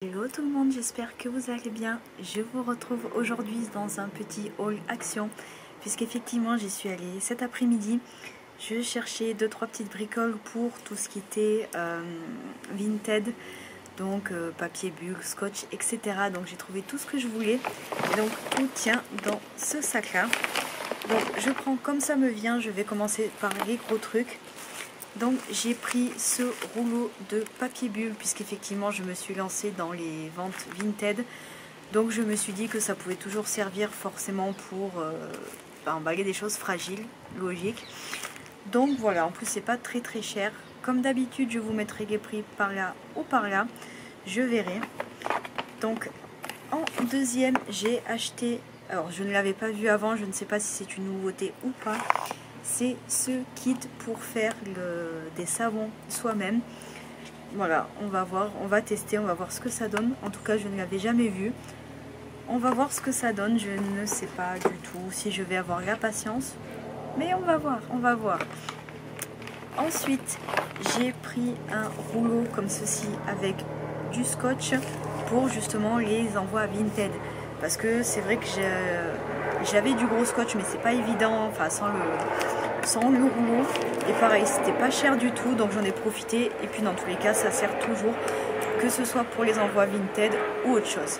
Hello tout le monde, j'espère que vous allez bien. Je vous retrouve aujourd'hui dans un petit haul action puisqu'effectivement j'y suis allée cet après-midi. Je cherchais 2-3 petites bricoles pour tout ce qui était Vinted, donc papier bulle, scotch, etc. Donc j'ai trouvé tout ce que je voulais et donc tout tient dans ce sac là. Donc je prends comme ça me vient, je vais commencer par les gros trucs. Donc j'ai pris ce rouleau de papier bulle puisqu'effectivement je me suis lancée dans les ventes Vinted. Donc je me suis dit que ça pouvait toujours servir forcément pour emballer des choses fragiles, logique. Donc voilà, en plus c'est pas très cher. Comme d'habitude je vous mettrai les prix par là ou par là, je verrai. Donc en deuxième j'ai acheté, alors je ne l'avais pas vu avant, je ne sais pas si c'est une nouveauté ou pas. C'est ce kit pour faire des savons soi-même. Voilà, on va voir, on va tester, on va voir ce que ça donne. En tout cas, je ne l'avais jamais vu. On va voir ce que ça donne. Je ne sais pas du tout si je vais avoir la patience. Mais on va voir, on va voir. Ensuite, j'ai pris un rouleau comme ceci avec du scotch pour justement les envois à Vinted. Parce que c'est vrai que j'avais du gros scotch, mais c'est pas évident, enfin sans le rouleau. Et pareil, c'était pas cher du tout, donc j'en ai profité. Et puis dans tous les cas, ça sert toujours, que ce soit pour les envois Vinted ou autre chose.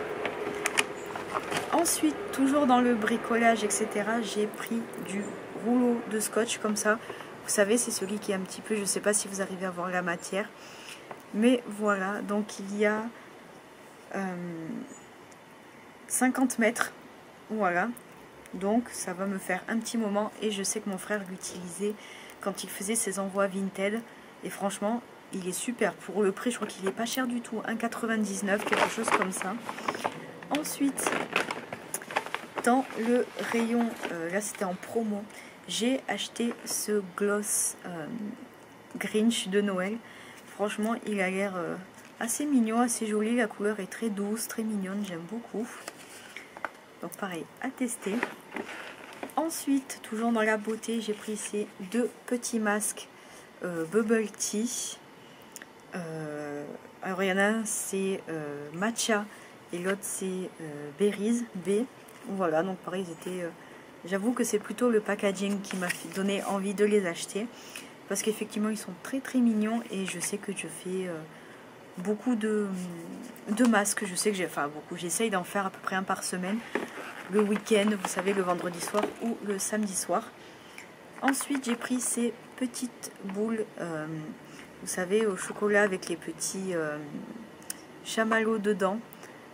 Ensuite, toujours dans le bricolage, etc., j'ai pris du rouleau de scotch comme ça. Vous savez, c'est celui qui est un petit peu, je sais pas si vous arrivez à voir la matière. Mais voilà, donc il y a 50 mètres, voilà. Donc ça va me faire un petit moment et je sais que mon frère l'utilisait quand il faisait ses envois Vinted. Et franchement, il est super. Pour le prix, je crois qu'il est pas cher du tout. 1,99, quelque chose comme ça. Ensuite, dans le rayon, là c'était en promo, j'ai acheté ce gloss Grinch de Noël. Franchement, il a l'air assez mignon, assez joli. La couleur est très douce, très mignonne, j'aime beaucoup. Donc pareil, à tester. Ensuite, toujours dans la beauté, j'ai pris ces deux petits masques Bubble Tea. Alors il y en a un, c'est Matcha et l'autre c'est Berries, B. Voilà, donc pareil, j'avoue que c'est plutôt le packaging qui m'a donné envie de les acheter. Parce qu'effectivement, ils sont très mignons et je sais que je fais beaucoup de masques. Je sais que j'essaye d'en faire à peu près un par semaine. Le week-end, vous savez, le vendredi soir ou le samedi soir. Ensuite, j'ai pris ces petites boules, vous savez, au chocolat avec les petits chamallows dedans.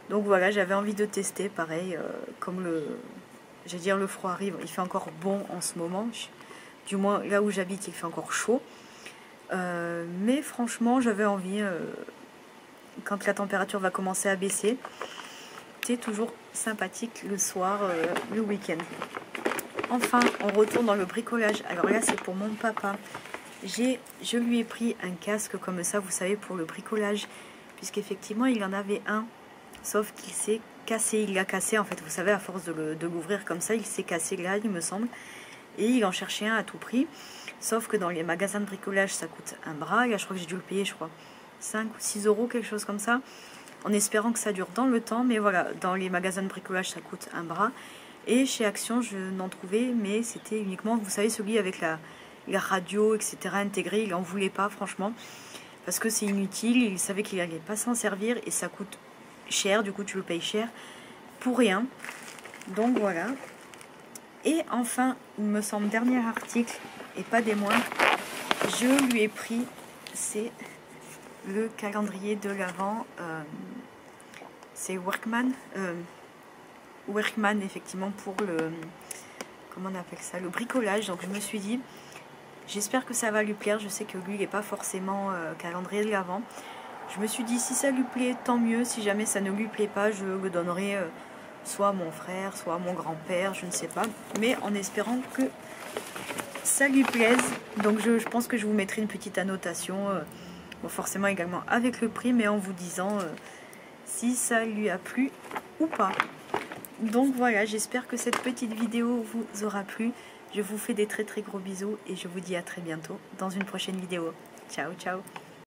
Donc voilà, j'avais envie de tester, pareil, comme le froid arrive, il fait encore bon en ce moment. Du moins, là où j'habite, il fait encore chaud. Mais franchement, j'avais envie, quand la température va commencer à baisser, c'est toujours sympathique le soir, le week-end. Enfin, on retourne dans le bricolage. Alors là, c'est pour mon papa. Je lui ai pris un casque comme ça, vous savez, pour le bricolage. Puisqu'effectivement, il en avait un. Sauf qu'il s'est cassé. Il l'a cassé, en fait. Vous savez, à force de l'ouvrir comme ça, il s'est cassé là, il me semble. Et il en cherchait un à tout prix. Sauf que dans les magasins de bricolage, ça coûte un bras. Là, je crois que j'ai dû le payer, 5 ou 6 euros, quelque chose comme ça. En espérant que ça dure dans le temps. Mais voilà, dans les magasins de bricolage, ça coûte un bras. Et chez Action, je n'en trouvais, mais c'était uniquement, vous savez, celui avec la radio, etc. intégrée. Il n'en voulait pas, franchement. Parce que c'est inutile. Il savait qu'il n'allait pas s'en servir. Et ça coûte cher. Du coup, tu le payes cher pour rien. Donc voilà. Et enfin, il me semble, dernier article, et pas des moindres, je lui ai pris, c'est le calendrier de l'Avent, c'est Workman, effectivement, pour comment on appelle ça, le bricolage. Donc je me suis dit, j'espère que ça va lui plaire. Je sais que lui, il n'est pas forcément calendrier de l'Avent. Je me suis dit, si ça lui plaît, tant mieux. Si jamais ça ne lui plaît pas, je le donnerai soit à mon frère, soit à mon grand-père, je ne sais pas. Mais en espérant que ça lui plaise. Donc je pense que je vous mettrai une petite annotation, bon, forcément également avec le prix, mais en vous disant si ça lui a plu ou pas. Donc voilà, j'espère que cette petite vidéo vous aura plu. Je vous fais des très gros bisous et je vous dis à très bientôt dans une prochaine vidéo. Ciao, ciao!